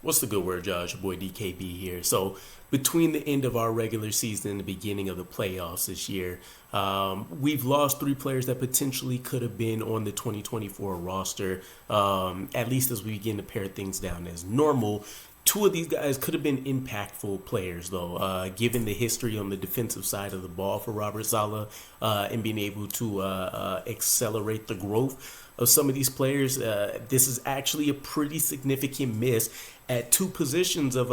What's the good word, Josh? Your boy DKB here. So, between the end of our regular season and the beginning of the playoffs this year, we've lost three players that potentially could have been on the 2024 roster, at least as we begin to pare things down as normal. Two of these guys could have been impactful players, though, given the history on the defensive side of the ball for Robert Saleh and being able to accelerate the growth of some of these players. This is actually a pretty significant miss at two positions of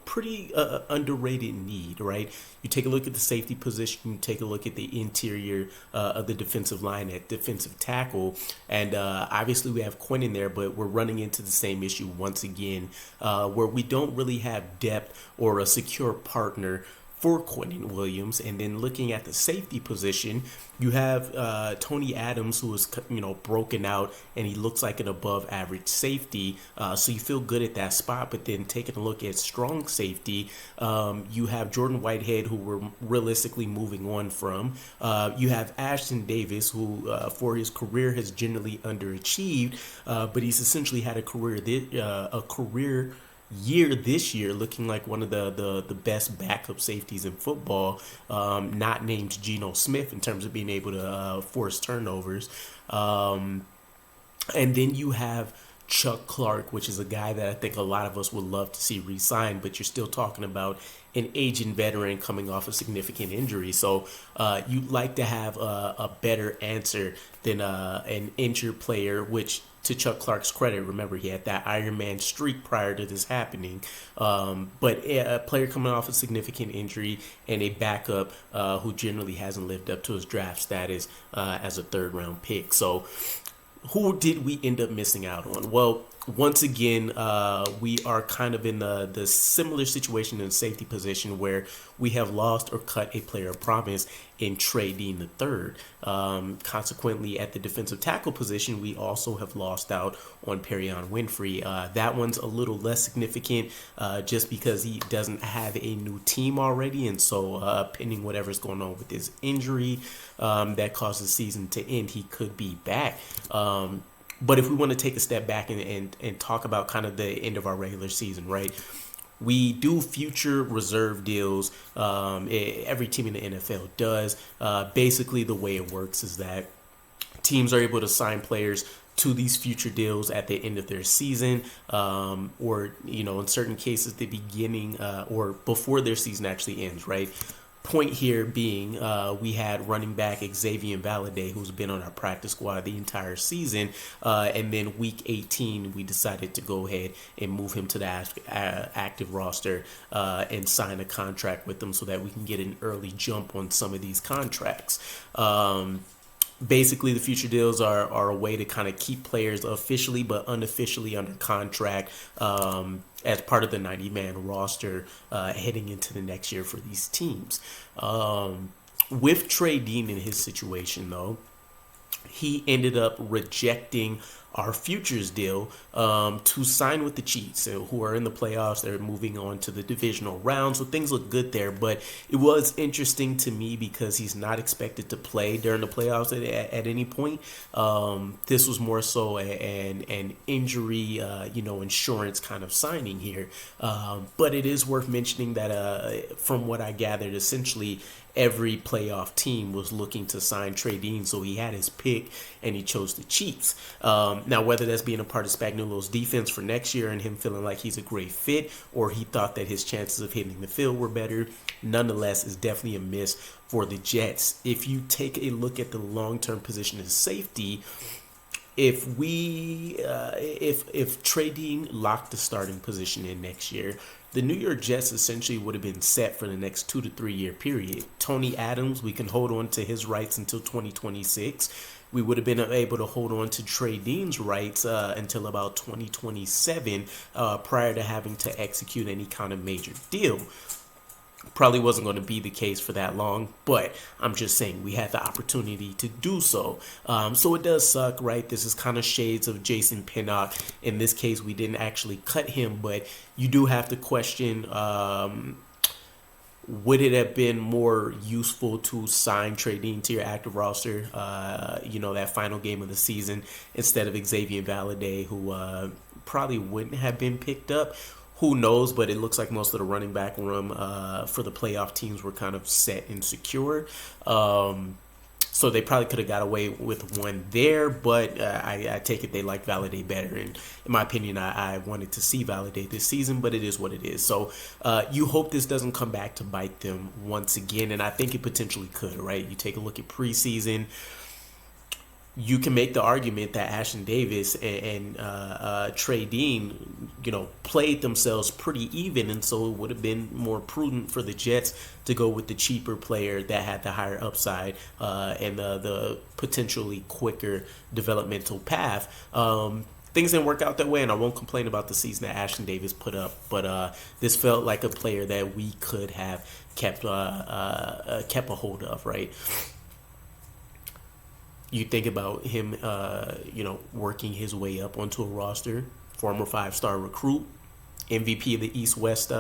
pretty underrated need, right? You take a look at the safety position, you take a look at the interior of the defensive line at defensive tackle, and obviously we have Quinn in there, but we're running into the same issue once again, where we don't really have depth or a secure partner for Quentin Williams. And then looking at the safety position, you have Tony Adams, who is broken out, and he looks like an above average safety. So you feel good at that spot. But then taking a look at strong safety, you have Jordan Whitehead, who we're realistically moving on from. You have Ashton Davis, who for his career has generally underachieved, but he's essentially had a career year this year looking like one of the best backup safeties in football, not named Geno Smith in terms of being able to force turnovers. And then you have Chuck Clark, which is a guy that I think a lot of us would love to see re-sign, but you're still talking about an aging veteran coming off a significant injury. So you'd like to have a better answer than an injured player, which, to Chuck Clark's credit, remember, he had that Iron Man streak prior to this happening. But a player coming off a significant injury and a backup who generally hasn't lived up to his draft status as a third-round pick. So who did we end up missing out on? Well, once again, we are kind of in the similar situation in the safety position where we have lost or cut a player of promise in Trey Dean III. Consequently, at the defensive tackle position, we also have lost out on Perrion Winfrey. That one's a little less significant just because he doesn't have a new team already. And so pending whatever's going on with his injury that caused the season to end, he could be back. But if we want to take a step back and talk about kind of the end of our regular season, right? We do future reserve deals. Every team in the NFL does. Basically, the way it works is that teams are able to sign players to these future deals at the end of their season, or, in certain cases, the beginning or before their season actually ends, right? Point here being we had running back Xavier Valade, who's been on our practice squad the entire season, and then week 18 we decided to go ahead and move him to the active roster and sign a contract with him so that we can get an early jump on some of these contracts. Basically, the future deals are a way to kind of keep players officially but unofficially under contract as part of the 90-man roster heading into the next year for these teams. With Trey Dean in his situation, though, he ended up rejecting our futures deal to sign with the Chiefs, who are in the playoffs. They're moving on to the divisional round, so things look good there. But it was interesting to me because he's not expected to play during the playoffs at any point. This was more so an injury, insurance kind of signing here. But it is worth mentioning that from what I gathered, essentially every playoff team was looking to sign Trey Dean, so he had his pick and he chose the Chiefs. Now, whether that's being a part of Spagnuolo's defense for next year and him feeling like he's a great fit, or he thought that his chances of hitting the field were better, nonetheless, is definitely a miss for the Jets. If you take a look at the long-term position of safety, if Trey Dean locked the starting position in next year, the New York Jets essentially would have been set for the next 2 to 3 year period. Tony Adams, we can hold on to his rights until 2026. We would have been able to hold on to Trey Dean's rights until about 2027 prior to having to execute any kind of major deal. Probably wasn't going to be the case for that long, but I'm just saying we had the opportunity to do so. So it does suck, right? This is kind of shades of Jason Pinnock. In this case, we didn't actually cut him, but you do have to question, would it have been more useful to sign Trey Dean to your active roster, that final game of the season, instead of Xavier Valade, who probably wouldn't have been picked up. Who knows? But it looks like most of the running back room for the playoff teams were kind of set and secure. So they probably could have got away with one there, but I take it they like Valade better. And in my opinion, I wanted to see Valade this season, but it is what it is. So you hope this doesn't come back to bite them once again, and I think it potentially could, right? You take a look at preseason. You can make the argument that Ashton Davis and Trey Dean, played themselves pretty even, and so it would have been more prudent for the Jets to go with the cheaper player that had the higher upside and the potentially quicker developmental path. Things didn't work out that way, and I won't complain about the season that Ashton Davis put up, but this felt like a player that we could have kept a hold of, right? You think about him, working his way up onto a roster, former 5-star recruit, MVP of the East-West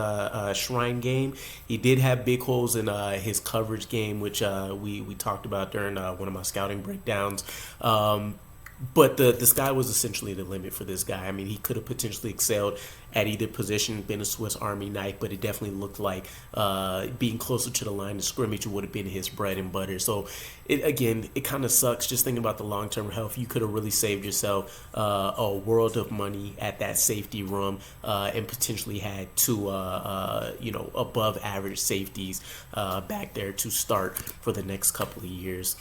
Shrine game. He did have big holes in his coverage game, which we talked about during one of my scouting breakdowns. But the sky was essentially the limit for this guy. I mean, he could have potentially excelled at either position, been a Swiss Army knife, but it definitely looked like being closer to the line of scrimmage would have been his bread and butter. So, it kind of sucks just thinking about the long-term health. You could have really saved yourself a world of money at that safety room and potentially had two, above-average safeties back there to start for the next couple of years.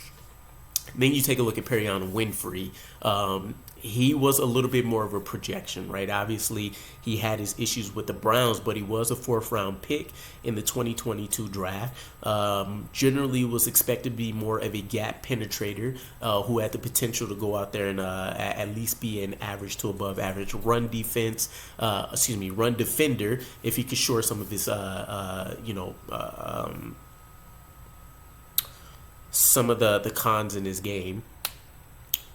Then you take a look at Perrion Winfrey. He was a little bit more of a projection, right? Obviously, he had his issues with the Browns, but he was a 4th-round pick in the 2022 draft. Generally was expected to be more of a gap penetrator who had the potential to go out there and at least be an average to above average run defender if he could shore some of his, some of the cons in his game.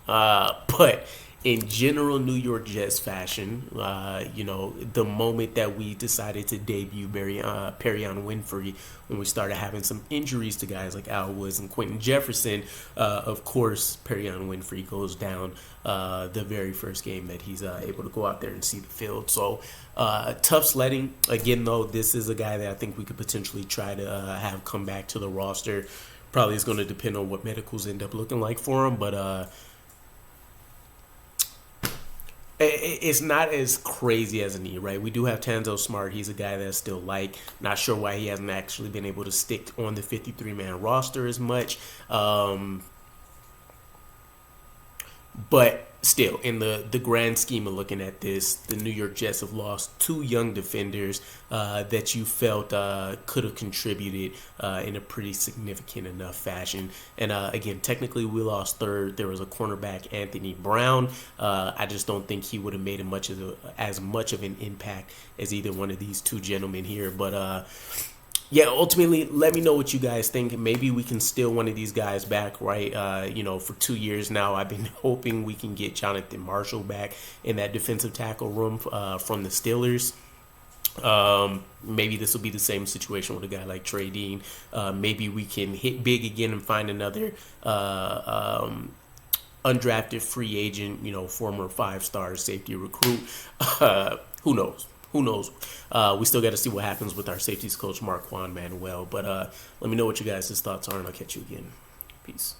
But in general New York Jets fashion, the moment that we decided to debut Perrion Winfrey, when we started having some injuries to guys like Al Woods and Quentin Jefferson, of course, Perrion Winfrey goes down the very first game that he's able to go out there and see the field. So tough sledding. Again, though, this is a guy that I think we could potentially try to have come back to the roster. Probably is going to depend on what medicals end up looking like for him, but it's not as crazy as a knee, right? We do have Tanzo Smart. He's a guy that's still not sure why he hasn't actually been able to stick on the 53-man roster as much. But still, in the grand scheme of looking at this, the New York Jets have lost 2 young defenders that you felt could have contributed in a pretty significant enough fashion. And again, technically we lost 3rd. There was a cornerback, Anthony Brown. I just don't think he would have made as much of an impact as either one of these 2 gentlemen here. But yeah, ultimately, let me know what you guys think. Maybe we can steal one of these guys back, right? For 2 years now, I've been hoping we can get Jonathan Marshall back in that defensive tackle room from the Steelers. Maybe this will be the same situation with a guy like Trey Dean. Maybe we can hit big again and find another undrafted free agent, former 5-star safety recruit. Who knows? Who knows? We still got to see what happens with our safeties coach, Marquand Manuel. But let me know what you guys' thoughts are, and I'll catch you again. Peace.